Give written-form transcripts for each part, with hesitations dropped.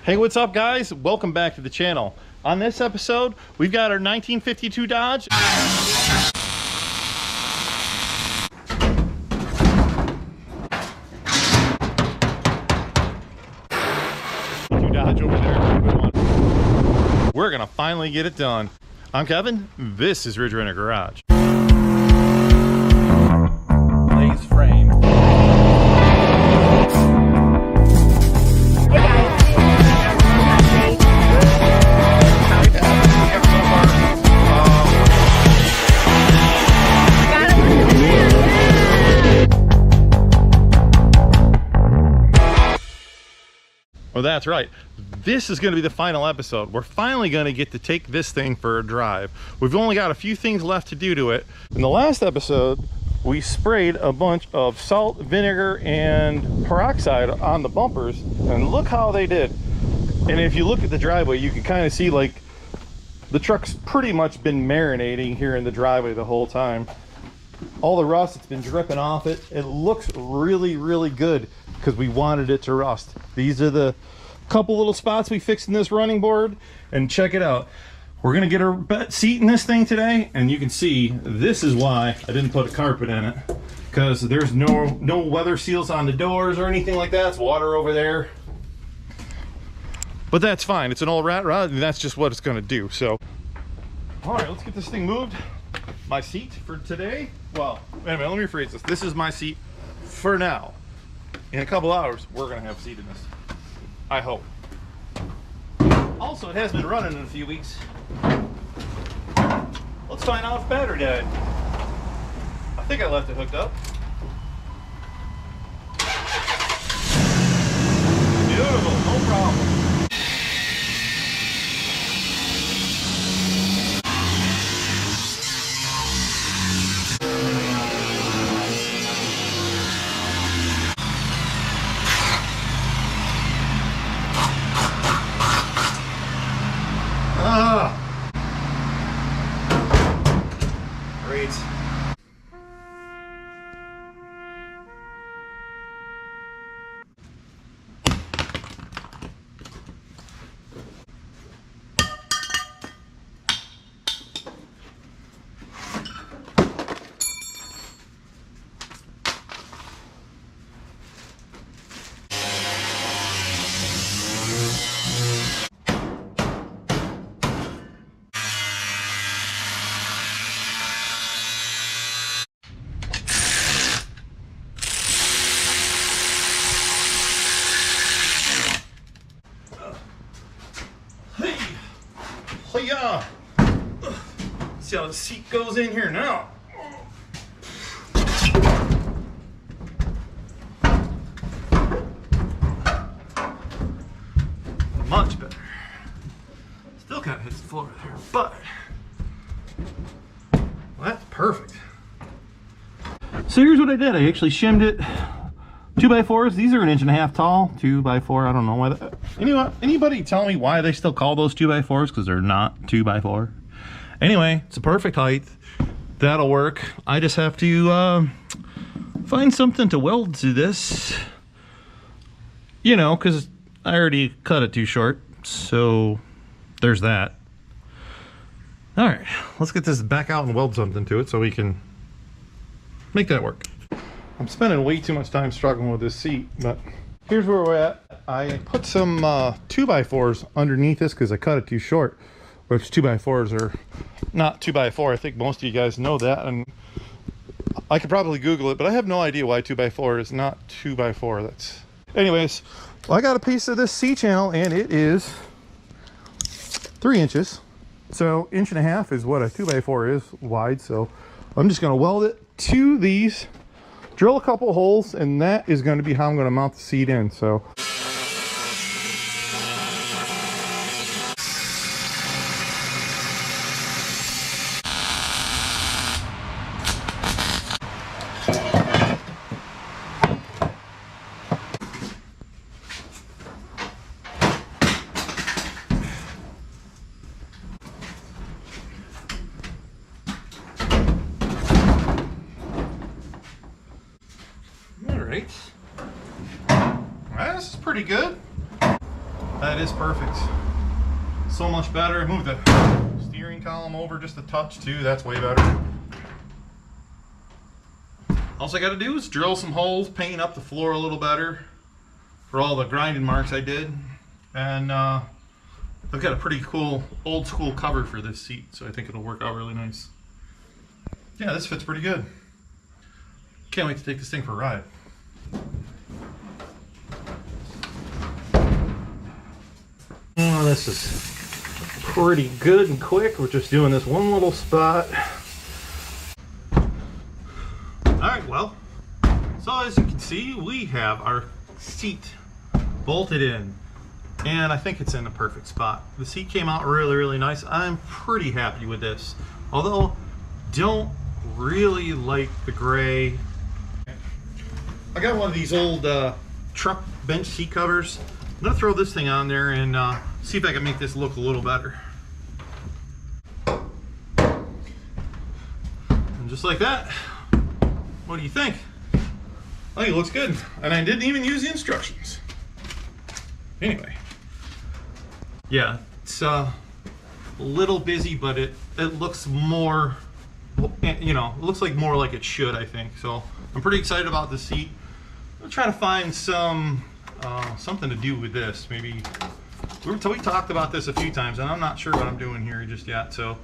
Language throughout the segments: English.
Hey, what's up guys? Welcome back to the channel. On this episode, we've got our 1952 Dodge. Dodge over there. We're gonna finally get it done. I'm Kevin. This is Ridge Runner Garage. Blaze frame. Well, that's right. This is going to be the final episode. We're finally going to get to take this thing for a drive. We've only got a few things left to do to it. In the last episode, we sprayed a bunch of salt, vinegar, and peroxide on the bumpers, and look how they did. And if you look at the driveway, you can kind of see like the truck's pretty much been marinating here in the driveway the whole time. All the rust, it's been dripping off it. It looks really, really good because we wanted it to rust. These are the couple little spots we fixed in this running board, and check it out. We're gonna get our seat in this thing today, and you can see this is why I didn't put a carpet in it, because there's no weather seals on the doors or anything like that. It's water over there, but that's fine. It's an old rat rod, and that's just what it's gonna do. So all right, let's get this thing moved. My seat for today, well, anyway, let me rephrase this. This is my seat for now. In a couple hours, we're gonna have a seat in this, I hope. Also, it has been running in a few weeks. Let's find out if battery died. I think I left it hooked up. Beautiful, no problem. Great. Yeah. See how the seat goes in here now. Much better. Still kind of hits the floor there, but well, that's perfect. So here's what I did. I actually shimmed it 2x4s. These are 1.5 inches tall. 2x4. I don't know why. Anybody tell me why they still call those 2x4s? Because they're not 2x4. Anyway, it's a perfect height. That'll work. I just have to find something to weld to this. You know, because I already cut it too short. So there's that. All right, let's get this back out and weld something to it so we can make that work. I'm spending way too much time struggling with this seat, but here's where we're at. I put some 2x4s underneath this because I cut it too short, which 2x4s are not 2x4. I think most of you guys know that, and I could probably Google it, but I have no idea why 2x4 is not 2x4. That's, anyways, well, I got a piece of this C-channel, and it is 3 inches. So 1.5 inches is what a 2x4 is wide. So I'm just going to weld it to these, drill a couple holes, and that is going to be how I'm going to mount the seat in. So right. This is pretty good. I that is perfect. So much better. Move the steering column over just a touch too. That's way better. All I got to do is drill some holes, paint up the floor a little better for all the grinding marks I did. And I've got a pretty cool old school cover for this seat, so I think it'll work out really nice. Yeah, this fits pretty good. Can't wait to take this thing for a ride. Oh, this is pretty good and quick. We're just doing this one little spot. Alright, well, so as you can see, we have our seat bolted in. And I think it's in a perfect spot. The seat came out really, really nice. I'm pretty happy with this. Although, don't really like the gray. I got one of these old truck bench seat covers. I'm gonna throw this thing on there and see if I can make this look a little better. And just like that, what do you think? I think it looks good. And I didn't even use the instructions. Anyway. Yeah, it's a little busy, but it looks more, you know, it looks like more like it should, I think. So I'm pretty excited about the seat. I'm trying to find some something to do with this. Maybe we talked about this a few times, and I'm not sure what I'm doing here just yet. So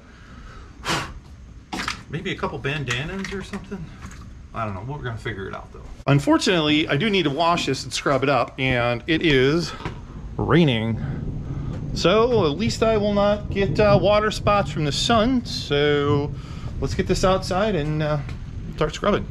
maybe a couple bandanas or something. I don't know. We're gonna figure it out though. Unfortunately, I do need to wash this and scrub it up, and it is raining. So at least I will not get water spots from the sun. So let's get this outside and start scrubbing.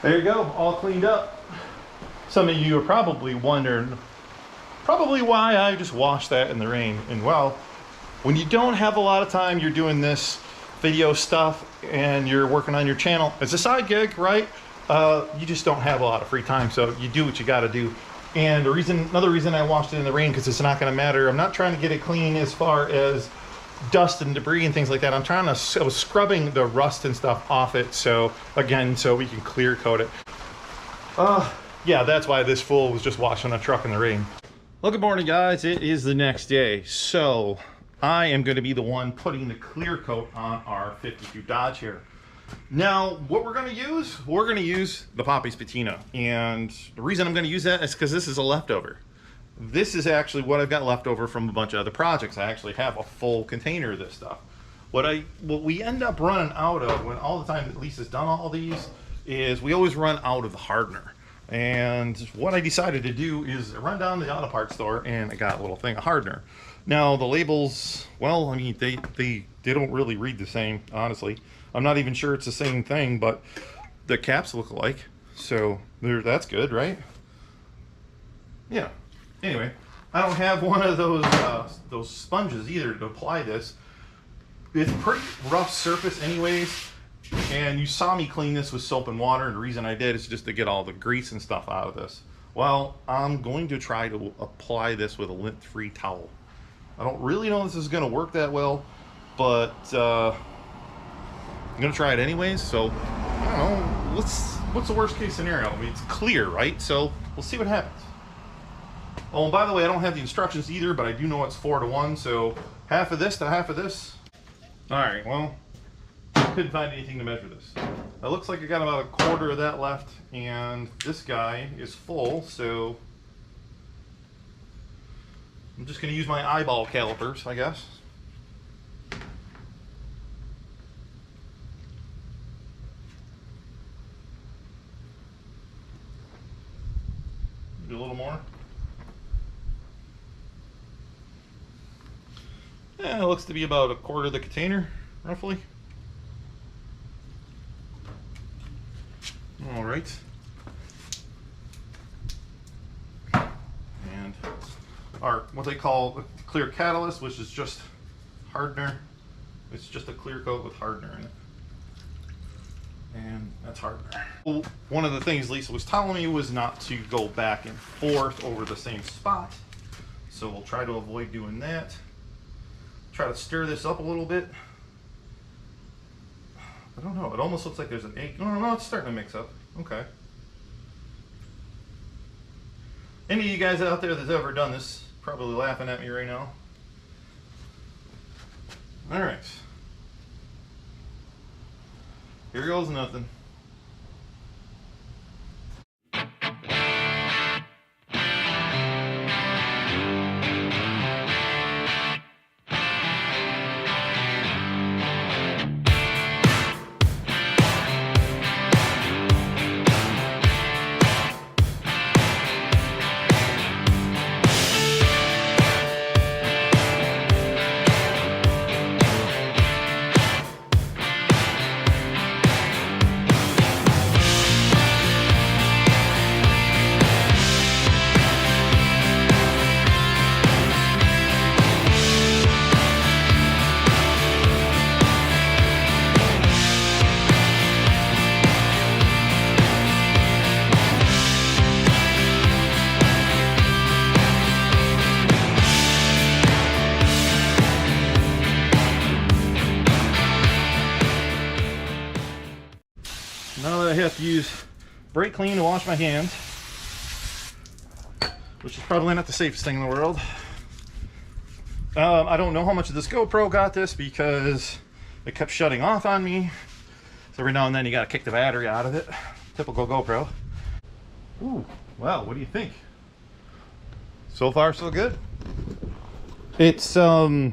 There you go, all cleaned up. Some of you are probably wondering why I just washed that in the rain. And well, when you don't have a lot of time, you're doing this video stuff and you're working on your channel as a side gig, right? You just don't have a lot of free time, so you do what you got to do. And another reason I washed it in the rain, because it's not going to matter. I'm not trying to get it clean as far as dust and debris and things like that. I was scrubbing the rust and stuff off it, so again, so we can clear coat it. Yeah, that's why this fool was just washing a truck in the rain. Well, good morning, guys. It is the next day, so I am going to be the one putting the clear coat on our 52 Dodge here. Now, what we're going to use the Poppy's patina, and the reason I'm going to use that is because this is a leftover. This is actually what I've got left over from a bunch of other projects. I actually have a full container of this stuff. What we end up running out of when all the time that Lisa's done all these is we always run out of the hardener. And what I decided to do is run down to the auto parts store and I got a little thing of hardener. Now the labels, well, I mean, they don't really read the same, honestly. I'm not even sure it's the same thing, but the caps look alike. So that's good, right? Yeah. Anyway, I don't have one of those sponges either to apply this. It's pretty rough surface anyways, and you saw me clean this with soap and water, and the reason I did is just to get all the grease and stuff out of this. Well, I'm going to try to apply this with a lint-free towel. I don't really know if this is going to work that well, but I'm going to try it anyways, so I don't know, what's the worst case scenario? I mean, it's clear, right? So we'll see what happens. Oh, and by the way, I don't have the instructions either, but I do know it's 4-to-1, so half of this to half of this. All right, well, I couldn't find anything to measure this. It looks like I got about a quarter of that left, and this guy is full, so I'm just going to use my eyeball calipers, I guess. a little more. Yeah, it looks to be about a quarter of the container, roughly. All right. And our, what they call a clear catalyst, which is just hardener. It's just a clear coat with hardener in it. And that's hardener. Well, one of the things Lisa was telling me was not to go back and forth over the same spot. So we'll try to avoid doing that. Try to stir this up a little bit. I don't know, it almost looks like there's an egg. No, it's starting to mix up. Okay. Any of you guys out there that's ever done this probably laughing at me right now. All right. Here goes nothing. Now that I have to use brake clean to wash my hands, which is probably not the safest thing in the world. I don't know how much of this GoPro got this because it kept shutting off on me. So every now and then you got to kick the battery out of it. Typical GoPro. Ooh, well, what do you think? So far, so good. It's well,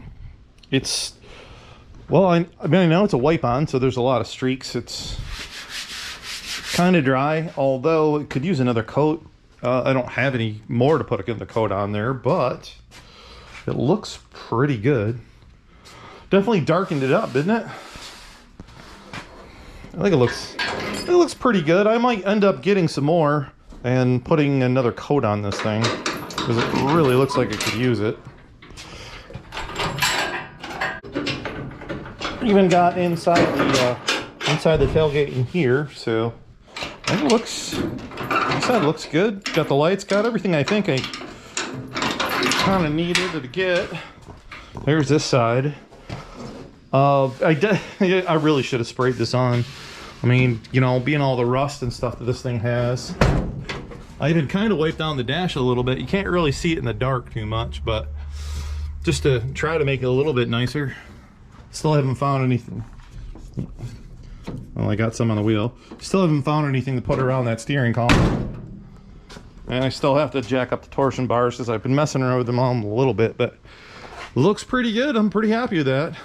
I mean, I know it's a wipe on, so there's a lot of streaks. It's kind of dry, although it could use another coat. I don't have any more to put another coat on there, but it looks pretty good. Definitely darkened it up, didn't it? I think it looks pretty good. I might end up getting some more and putting another coat on this thing because it really looks like it could use it. Even got inside the tailgate in here, so I think it looks, like I said, it looks good. Got the lights, got everything I think I kind of needed to get. There's this side. I really should have sprayed this on. I mean, you know, being all the rust and stuff that this thing has. I even kind of wiped down the dash a little bit. You can't really see it in the dark too much, but just to try to make it a little bit nicer. Still haven't found anything. Well, I got some on the wheel. Still haven't found anything to put around that steering column. And I still have to jack up the torsion bars because I've been messing around with them all a little bit, but looks pretty good. I'm pretty happy with that.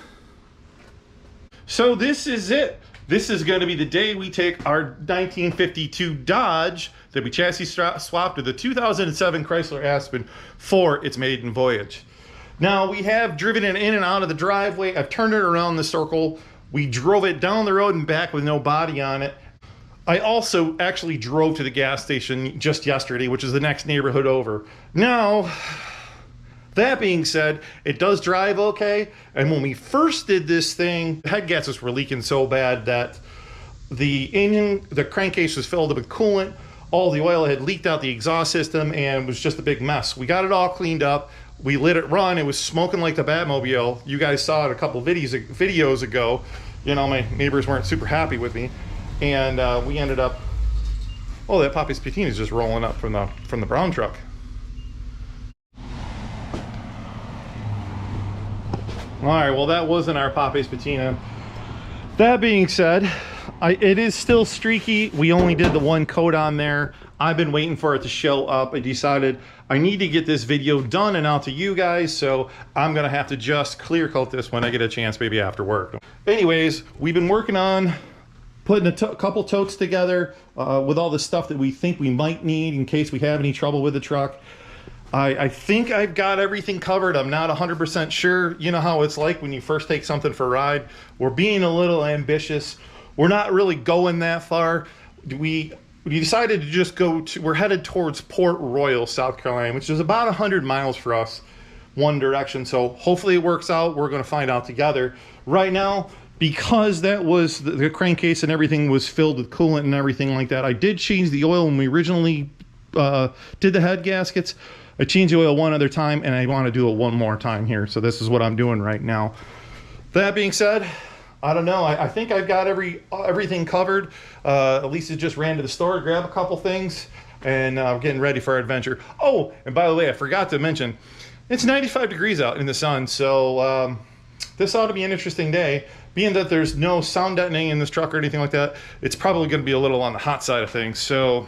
So this is it. This is going to be the day we take our 1952 Dodge that we chassis swapped to the 2007 Chrysler Aspen for its maiden voyage. Now we have driven it in and out of the driveway. I've turned it around the circle. We drove it down the road and back with no body on it. I also actually drove to the gas station just yesterday, which is the next neighborhood over. Now, that being said, it does drive okay. And when we first did this thing, head gaskets were leaking so bad that the engine, the crankcase was filled up with coolant. All the oil had leaked out the exhaust system and it was just a big mess. We got it all cleaned up. We let it run. It was smoking like the Batmobile. You guys saw it a couple videos ago. You know, my neighbors weren't super happy with me. And we ended up, oh, that Poppy's Patina is just rolling up from the brown truck. All right, well, that wasn't our Poppy's Patina. That being said, it is still streaky. We only did the one coat on there. I've been waiting for it to show up. I decided I need to get this video done and out to you guys, so I'm gonna have to just clear coat this when I get a chance, maybe after work. Anyways, we've been working on putting a couple totes together with all the stuff that we think we might need in case we have any trouble with the truck. I think I've got everything covered. I'm not 100% sure. You know how it's like when you first take something for a ride. We're being a little ambitious. We're not really going that far. We decided to just we're headed towards Port Royal, South Carolina, which is about 100 miles for us one direction. So hopefully it works out. We're going to find out together. Right now, because that was the crankcase and everything was filled with coolant and everything like that, I did change the oil when we originally did the head gaskets. I changed the oil one other time, and I want to do it one more time here. So this is what I'm doing right now. That being said, I don't know. I think I've got everything covered. Elisa just ran to the store to grab a couple things, and we're getting ready for our adventure. Oh, and by the way, I forgot to mention, it's 95 degrees out in the sun, so this ought to be an interesting day. Being that there's no sound deadening in this truck or anything like that, it's probably going to be a little on the hot side of things. So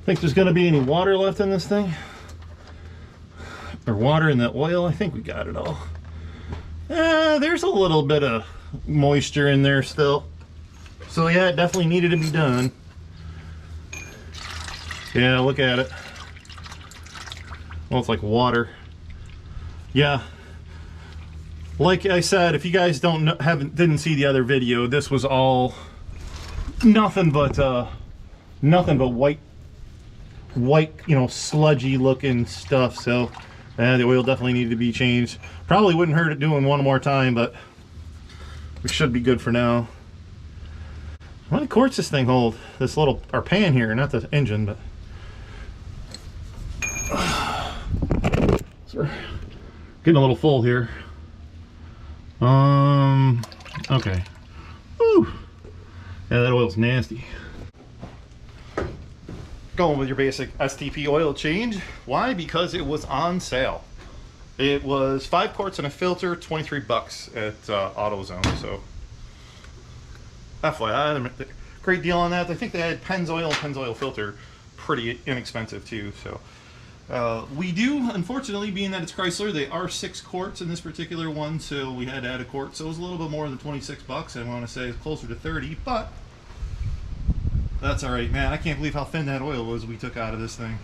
think there's going to be any water left in this thing, or water in the oil. I think we got it all. There's a little bit of moisture in there still, so yeah, it definitely needed to be done. Yeah, look at it. Well, it's like water. Yeah, like I said, if you guys didn't see the other video, this was all nothing but white, you know, sludgy looking stuff. So the oil definitely needed to be changed. Probably wouldn't hurt it doing one more time, but we should be good for now. How many quarts this thing hold? This little, our pan here, not the engine, but so we're getting a little full here. Okay. Woo. Yeah, that oil's nasty. Going with your basic STP oil change. Why? Because it was on sale. It was 5 quarts and a filter, 23 bucks at AutoZone. So FYI, great deal on that. I think they had Pennzoil and Pennzoil filter, pretty inexpensive too. So we do, unfortunately, being that it's Chrysler, they are 6 quarts in this particular one, so we had to add a quart. So it was a little bit more than 26 bucks. I want to say it's closer to 30, but that's all right, man. I can't believe how thin that oil was we took out of this thing.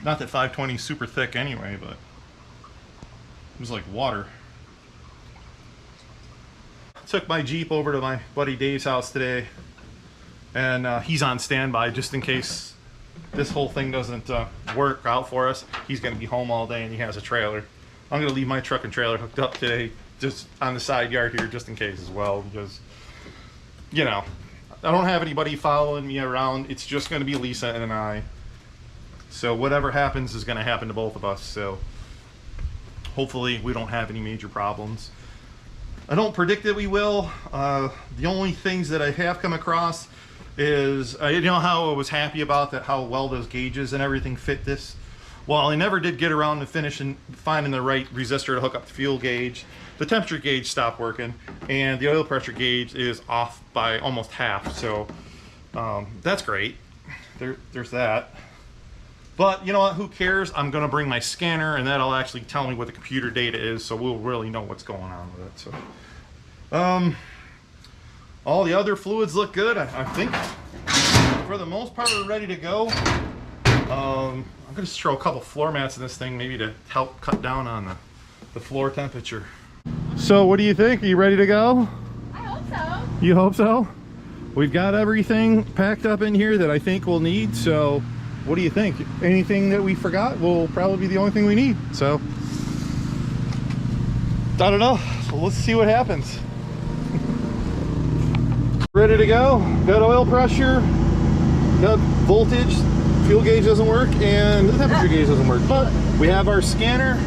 Not that 520 is super thick anyway, but it was like water. Took my Jeep over to my buddy Dave's house today, and he's on standby just in case this whole thing doesn't work out for us. He's going to be home all day, and he has a trailer. I'm going to leave my truck and trailer hooked up today, just on the side yard here, just in case as well, because, you know, I don't have anybody following me around. It's just going to be Lisa and I. So whatever happens is going to happen to both of us. So hopefully we don't have any major problems. I don't predict that we will. The only things that I have come across is, you know how I was happy about that, how well those gauges and everything fit this? Well, I never did get around to finding the right resistor to hook up the fuel gauge. The temperature gauge stopped working, and the oil pressure gauge is off by almost half. So that's great. There's that. But you know what? Who cares? I'm going to bring my scanner, and that'll actually tell me what the computer data is, so we'll really know what's going on with it. So, all the other fluids look good. I think for the most part we're ready to go. I'm going to throw a couple floor mats in this thing, maybe to help cut down on the floor temperature. So what do you think? Are you ready to go? I hope so. You hope so? We've got everything packed up in here that I think we'll need. So what do you think? Anything that we forgot will probably be the only thing we need. So I don't know. Let's see what happens. Ready to go. Got oil pressure, got voltage, fuel gauge doesn't work, and the temperature gauge doesn't work. But we have our scanner,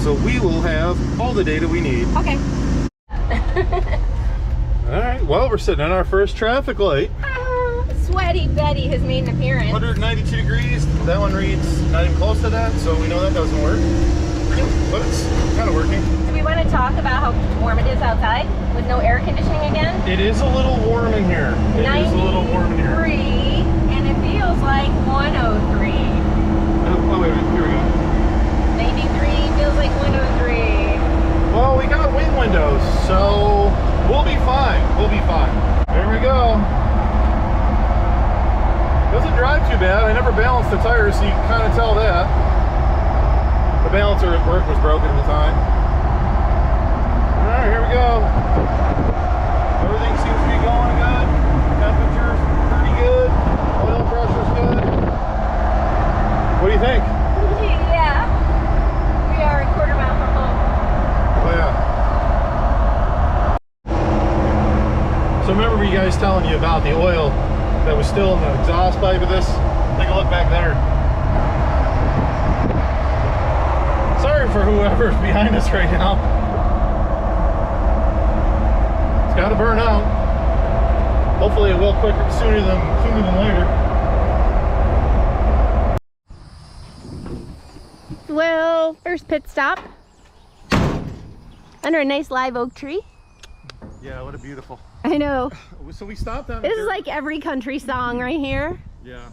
so we will have all the data we need. Okay. All right, well, we're sitting on our first traffic light. Sweaty Betty has made an appearance. 192 degrees. That one reads not even close to that, so we know that doesn't work. But it's kind of working. Do we want to talk about how warm it is outside with no air conditioning again? It is a little warm in here. It is a little warm in here. 93, and it feels like 103. Oh, wait, here we go. 93 feels like 103. Well, we got wind windows, so we'll be fine. We'll be fine. There we go. Doesn't drive too bad. I never balanced the tires, so you can kind of tell that. The balancer at work was broken at the time. Alright, here we go. Everything seems to be going good. Temperature's pretty good. Oil pressure's good. What do you think? Yeah. We are a quarter mile from home. Oh yeah. So remember you guys telling you about the oil that was still in the exhaust pipe of this? Take a look back there. Sorry for whoever's behind us right now. It's got to burn out. Hopefully it will sooner than later. Well, first pit stop under a nice live oak tree. Yeah, what a beautiful. I know. So we stopped on. This is like every country song right here. Yeah.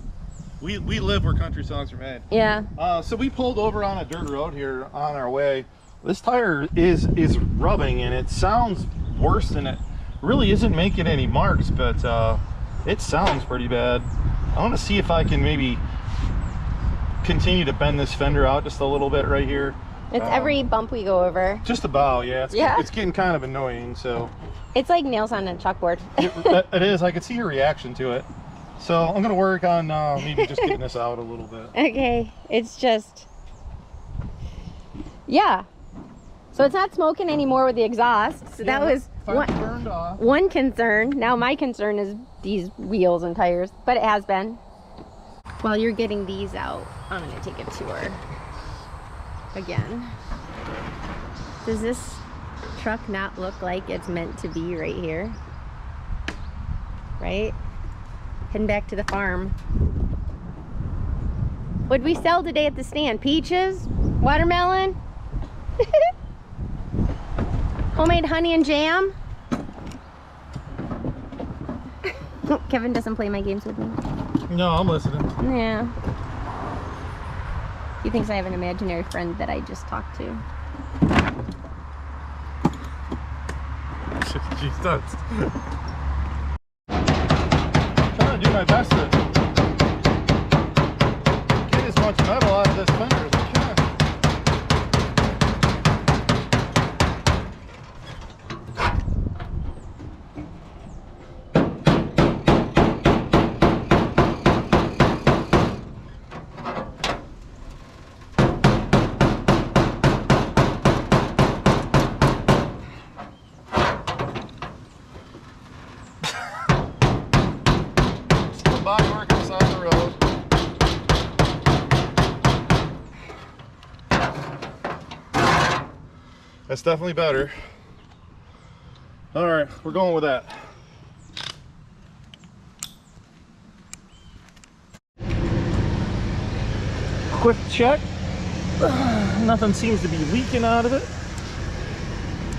We live where country songs are made. Yeah. So we pulled over on a dirt road here on our way. This tire is rubbing and it sounds worse than it really isn't making any marks, but it sounds pretty bad. I want to see if I can maybe continue to bend this fender out just a little bit right here. It's every bump we go over. Just about, yeah. It's getting kind of annoying, so. It's like nails on a chalkboard. It is. I could see your reaction to it. So I'm going to work on maybe just getting this out a little bit. Okay, it's just, yeah. So it's not smoking anymore with the exhaust. So Yeah, that was burned off. one concern. Now my concern is these wheels and tires, but it has been. While you're getting these out, I'm gonna take a tour again. Does this truck not look like it's meant to be right here? Right? Heading back to the farm. What'd we sell today at the stand? Peaches? Watermelon? Homemade honey and jam? Kevin doesn't play my games with me. No, I'm listening. Yeah. He thinks I have an imaginary friend that I just talked to. She's nuts. Trying to do my best to get as much metal out of this fender as I can. Body work on the side of the road. That's definitely better. All right, we're going with that. Quick check. Nothing seems to be leaking out of it.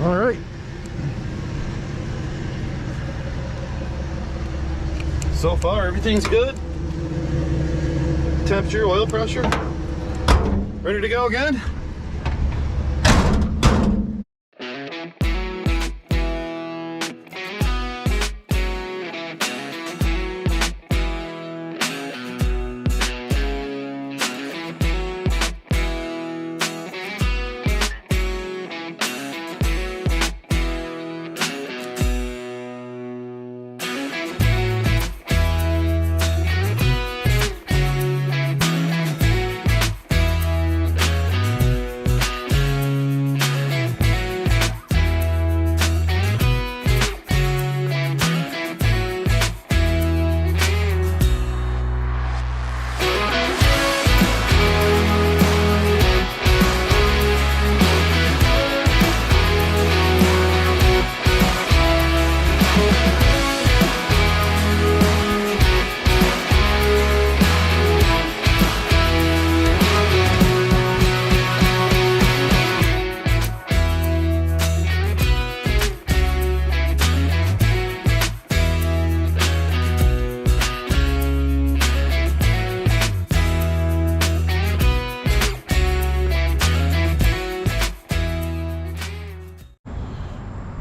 All right. So far, everything's good. Temperature, oil pressure. Ready to go again?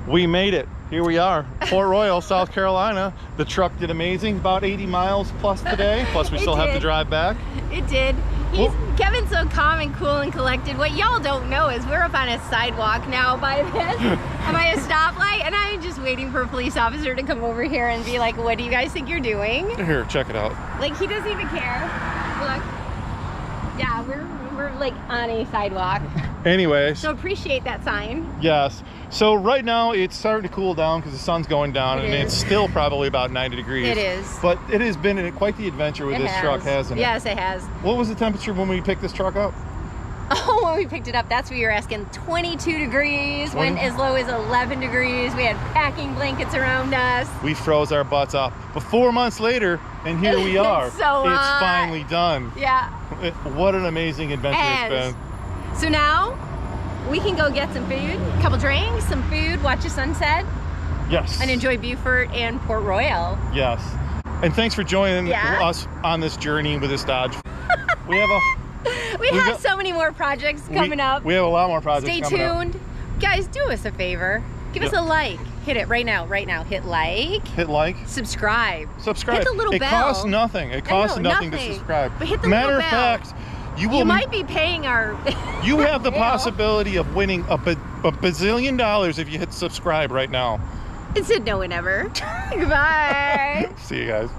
We made it. Here we are, Port Royal, South Carolina. The truck did amazing, about 80 miles plus today. Plus we still have to drive back. It did. Kevin's so calm and cool and collected. What y'all don't know is we're up on a sidewalk now by this, by a stoplight, and I'm just waiting for a police officer to come over here and be like, what do you guys think you're doing? Here, check it out. Like, he doesn't even care. Look. Yeah, we're like on a sidewalk. Anyways. So appreciate that sign. Yes. So right now it's starting to cool down because the sun's going down, and it's still probably about 90 degrees. It is. But it has been quite the adventure with this truck, hasn't it? Yes, it has. What was the temperature when we picked this truck up? Oh, when we picked it up, that's what you were asking. 22 degrees, went as low as 11 degrees. We had packing blankets around us. We froze our butts off. But 4 months later, and here we are. It's finally done. Yeah. What an amazing adventure it's been. So now we can go get some food, a couple drinks, some food, watch the sunset. Yes. And enjoy Beaufort and Port Royal. Yes. And thanks for joining us on this journey with this Dodge. We have so many more projects coming up. We have a lot more projects coming up. Stay tuned. Guys, do us a favor. Give us a like. Hit it right now. Hit like. Hit like. Subscribe. Subscribe. Hit the little bell. It costs nothing. It costs nothing to subscribe. But hit the Matter little of bell. fact, you might be paying our... You have the possibility of winning a bazillion dollars if you hit subscribe right now. It said no one ever. Goodbye. See you guys.